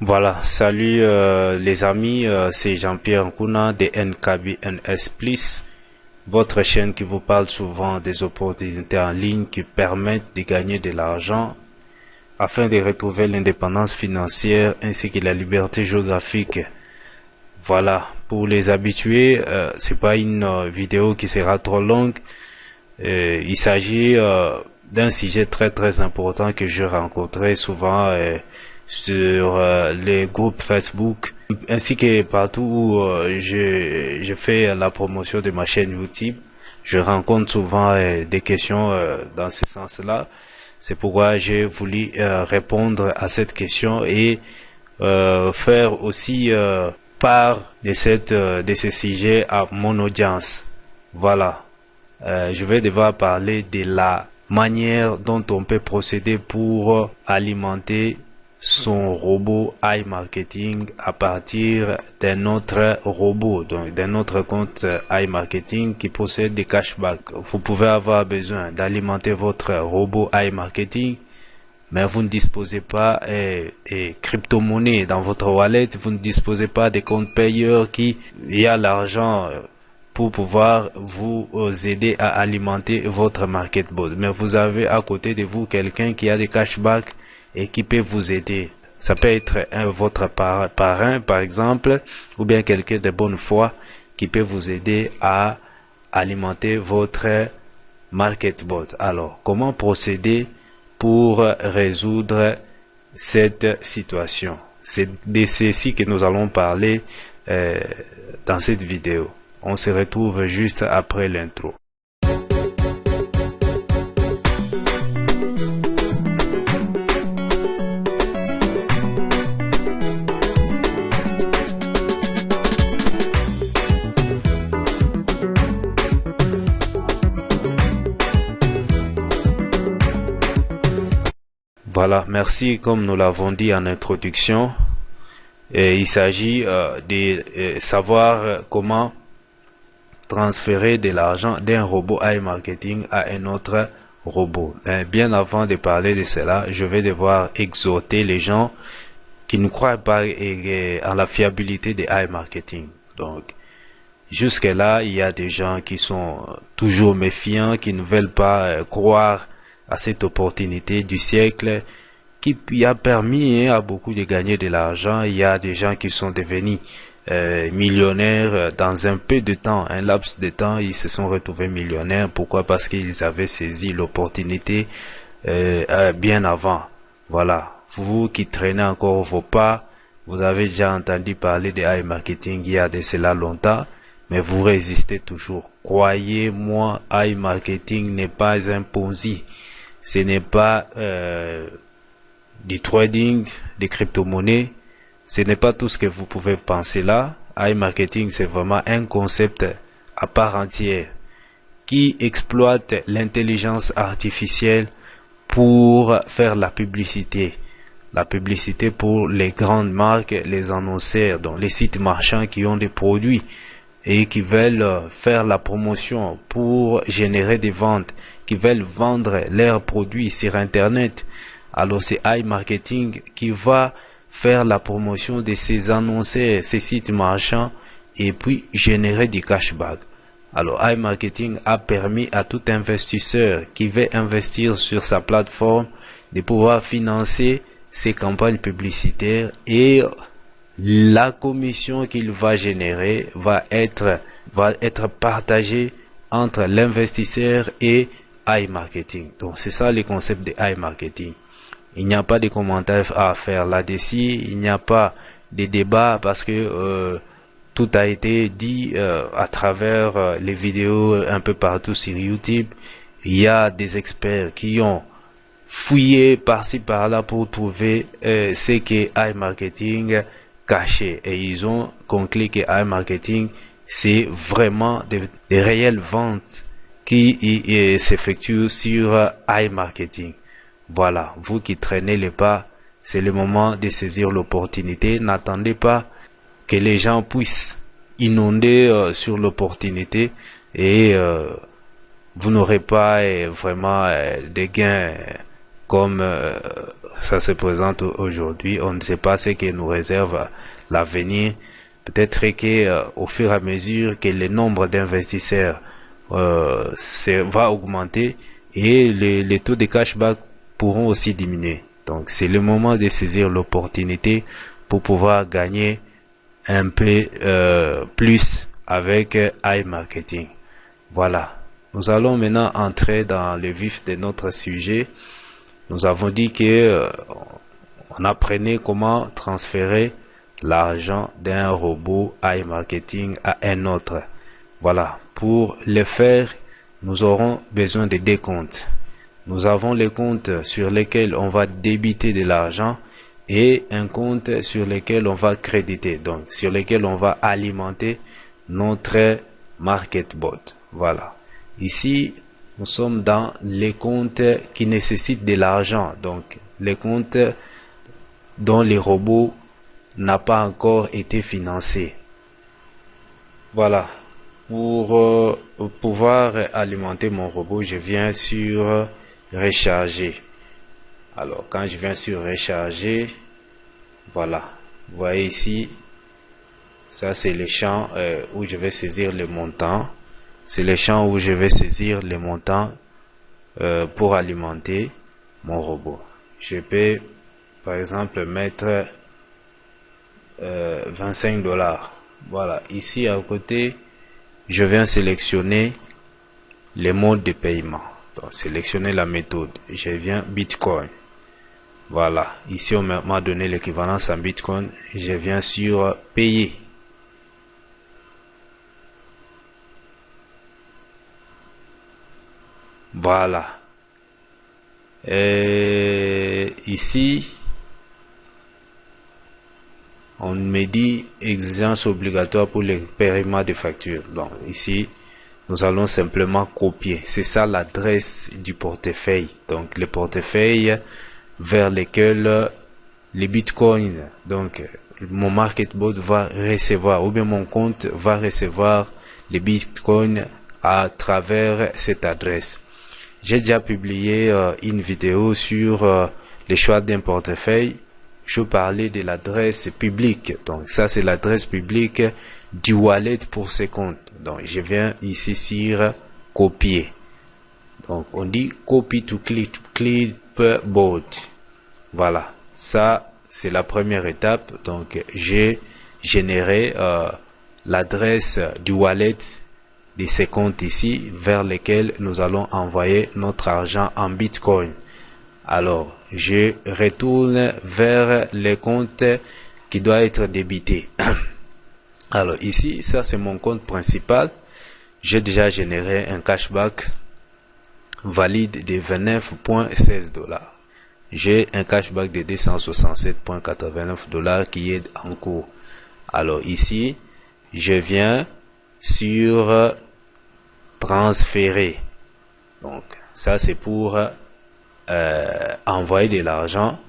Voilà, salut les amis, c'est Jean-Pierre Nkuna de NKBNS Plus, votre chaîne qui vous parle souvent des opportunités en ligne qui permettent de gagner de l'argent afin de retrouver l'indépendance financière ainsi que la liberté géographique. Voilà, pour les habitués, c'est pas une vidéo qui sera trop longue. Il s'agit d'un sujet très important que je rencontrais souvent sur les groupes Facebook ainsi que partout où je fais la promotion de ma chaîne YouTube. Je rencontre souvent des questions dans ce sens-là. C'est pourquoi j'ai voulu répondre à cette question et faire aussi part de ces sujets à mon audience. Voilà. Je vais devoir parler de la manière dont on peut procéder pour alimenter son robot iMarketing à partir d'un autre robot, donc d'un autre compte iMarketing qui possède des cashbacks. Vous pouvez avoir besoin d'alimenter votre robot iMarketing, mais vous ne disposez pas de crypto-monnaie dans votre wallet, vous ne disposez pas de compte payeur qui y a l'argent pour pouvoir vous aider à alimenter votre marketbot. Mais vous avez à côté de vous quelqu'un qui a des cashbacks et qui peut vous aider. Ça peut être votre parrain, par exemple, ou bien quelqu'un de bonne foi qui peut vous aider à alimenter votre marketbot. Alors, comment procéder pour résoudre cette situation? C'est de ceci que nous allons parler dans cette vidéo. On se retrouve juste après l'intro. Voilà, merci. Comme nous l'avons dit en introduction, il s'agit de savoir comment transférer de l'argent d'un robot iMarketing à un autre robot. Mais bien avant de parler de cela, je vais devoir exhorter les gens qui ne croient pas en la fiabilité de iMarketing. Donc, jusque-là, il y a des gens qui sont toujours méfiants, qui ne veulent pas croire à cette opportunité du siècle qui a permis à beaucoup de gagner de l'argent. Il y a des gens qui sont devenus millionnaires dans un peu de temps, un laps de temps, ils se sont retrouvés millionnaires. Pourquoi? Parce qu'ils avaient saisi l'opportunité bien avant. Voilà. Vous qui traînez encore vos pas, vous avez déjà entendu parler de iMarketing il y a de cela longtemps, mais vous résistez toujours. Croyez-moi, iMarketing n'est pas un Ponzi. Ce n'est pas du trading, des crypto-monnaies. Ce n'est pas tout ce que vous pouvez penser là. iMarketing, c'est vraiment un concept à part entière qui exploite l'intelligence artificielle pour faire la publicité. La publicité pour les grandes marques, les annonceurs, donc les sites marchands qui ont des produits et qui veulent faire la promotion pour générer des ventes, qui veulent vendre leurs produits sur Internet. Alors c'est iMarketing qui va faire la promotion de ces annonceurs, ces sites marchands et puis générer du cashback. Alors iMarketing a permis à tout investisseur qui veut investir sur sa plateforme de pouvoir financer ses campagnes publicitaires et la commission qu'il va générer va être partagée entre l'investisseur et iMarketing. Donc c'est ça le concept de iMarketing. Il n'y a pas de commentaires à faire là-dessus, il n'y a pas de débat parce que tout a été dit à travers les vidéos un peu partout sur YouTube. Il y a des experts qui ont fouillé par-ci par-là pour trouver ce que iMarketing cachait et ils ont conclu que iMarketing c'est vraiment des réelles ventes qui s'effectuent sur iMarketing. Voilà, vous qui traînez les pas, c'est le moment de saisir l'opportunité. N'attendez pas que les gens puissent inonder sur l'opportunité et vous n'aurez pas vraiment des gains comme ça se présente aujourd'hui. On ne sait pas ce que nous réserve l'avenir. Peut-être que au fur et à mesure que le nombre d'investisseurs va augmenter et les taux de cashback pourront aussi diminuer. Donc c'est le moment de saisir l'opportunité pour pouvoir gagner un peu plus avec iMarketing. Voilà. Nous allons maintenant entrer dans le vif de notre sujet. Nous avons dit que on apprenait comment transférer l'argent d'un robot iMarketing à un autre. Voilà. Pour le faire, nous aurons besoin de deux comptes. Nous avons les comptes sur lesquels on va débiter de l'argent et un compte sur lequel on va créditer, donc sur lequel on va alimenter notre MarketBot. Voilà. Ici, nous sommes dans les comptes qui nécessitent de l'argent, donc les comptes dont les robots n'a pas encore été financé. Voilà. Pour pouvoir alimenter mon robot, je viens sur recharger. Alors, quand je viens sur recharger, voilà. Vous voyez ici, ça c'est le champ où je vais saisir le montant. C'est le champ où je vais saisir le montant pour alimenter mon robot. Je peux, par exemple, mettre 25 $. Voilà. Ici, à côté, je viens sélectionner les modes de paiement. Donc, sélectionner la méthode. Je viens Bitcoin. Voilà. Ici, on m'a donné l'équivalence en Bitcoin. Je viens sur payer. Voilà. Et ici, on me dit exigence obligatoire pour le paiement des factures. Donc, ici, nous allons simplement copier. C'est ça l'adresse du portefeuille. Donc, le portefeuille vers lequel les bitcoins, donc mon MarketBot va recevoir, ou bien mon compte va recevoir les bitcoins à travers cette adresse. J'ai déjà publié une vidéo sur le choix d'un portefeuille. Je parlais de l'adresse publique. Donc ça c'est l'adresse publique du wallet pour ces comptes. Donc je viens ici sur copier. Donc on dit copy to clipboard. Voilà, ça c'est la première étape. Donc j'ai généré l'adresse du wallet de ces comptes ici vers lesquels nous allons envoyer notre argent en Bitcoin. Alors je retourne vers les comptes qui doivent être débités. Alors ici, ça c'est mon compte principal. J'ai déjà généré un cashback valide de 29,16 $. J'ai un cashback de 267,89 $ qui est en cours. Alors ici, je viens sur transférer. Donc ça c'est pour envoyer de l'argent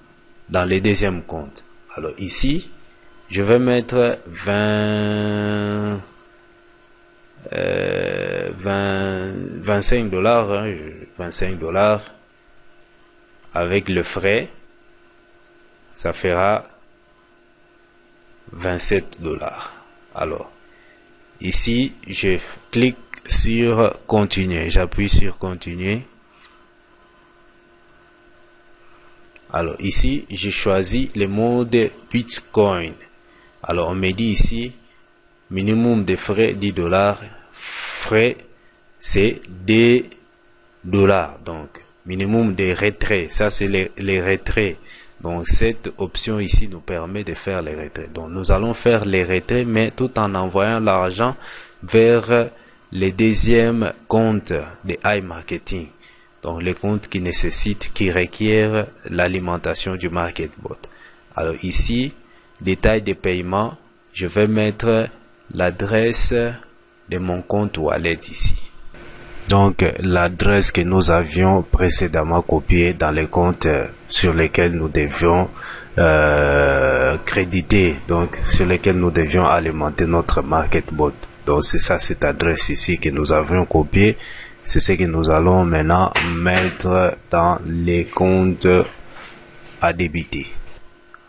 dans le deuxième compte. Alors ici, je vais mettre 25 $, 25 $ avec le frais, ça fera 27 $. Alors, ici, je clique sur continuer, j'appuie sur continuer. Alors ici, j'ai choisi le mode Bitcoin. Alors on me dit ici, minimum de frais 10 $, frais c'est 2 $. Donc minimum de retrait, ça c'est les retraits. Donc cette option ici nous permet de faire les retraits. Donc nous allons faire les retraits, mais tout en envoyant l'argent vers le deuxième compte de iMarketing. Donc les comptes qui nécessitent, qui requièrent l'alimentation du MarketBot. Alors ici, détail de paiement, je vais mettre l'adresse de mon compte wallet ici. Donc l'adresse que nous avions précédemment copiée dans les comptes sur lesquels nous devions créditer, donc sur lesquels nous devions alimenter notre MarketBot. Donc c'est ça, cette adresse ici que nous avions copiée c'est ce que nous allons maintenant mettre dans les comptes à débiter.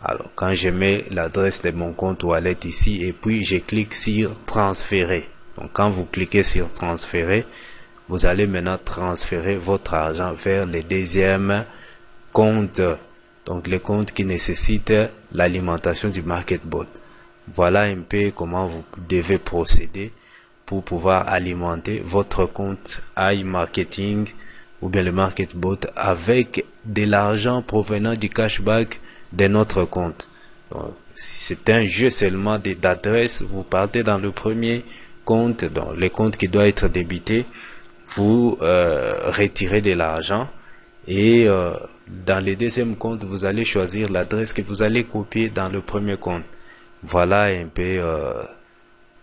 Alors, quand je mets l'adresse de mon compte wallet ici et puis je clique sur transférer. Donc, quand vous cliquez sur transférer, vous allez maintenant transférer votre argent vers le deuxième compte. Donc, les comptes qui nécessitent l'alimentation du MarketBot. Voilà un peu comment vous devez procéder pour pouvoir alimenter votre compte iMarketing ou bien le MarketBot avec de l'argent provenant du cashback de notre compte. C'est un jeu seulement d'adresse. Vous partez dans le premier compte, donc le compte qui doit être débité, vous retirez de l'argent et dans le deuxième compte, vous allez choisir l'adresse que vous allez copier dans le premier compte. Voilà un peu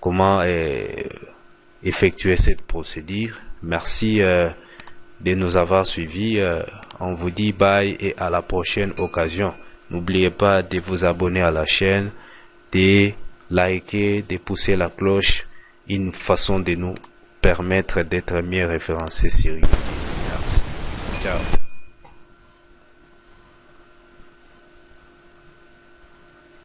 comment effectuer cette procédure. Merci de nous avoir suivis. On vous dit bye et à la prochaine occasion. N'oubliez pas de vous abonner à la chaîne, de liker, de pousser la cloche. Une façon de nous permettre d'être mieux référencés sur YouTube. Merci. Ciao.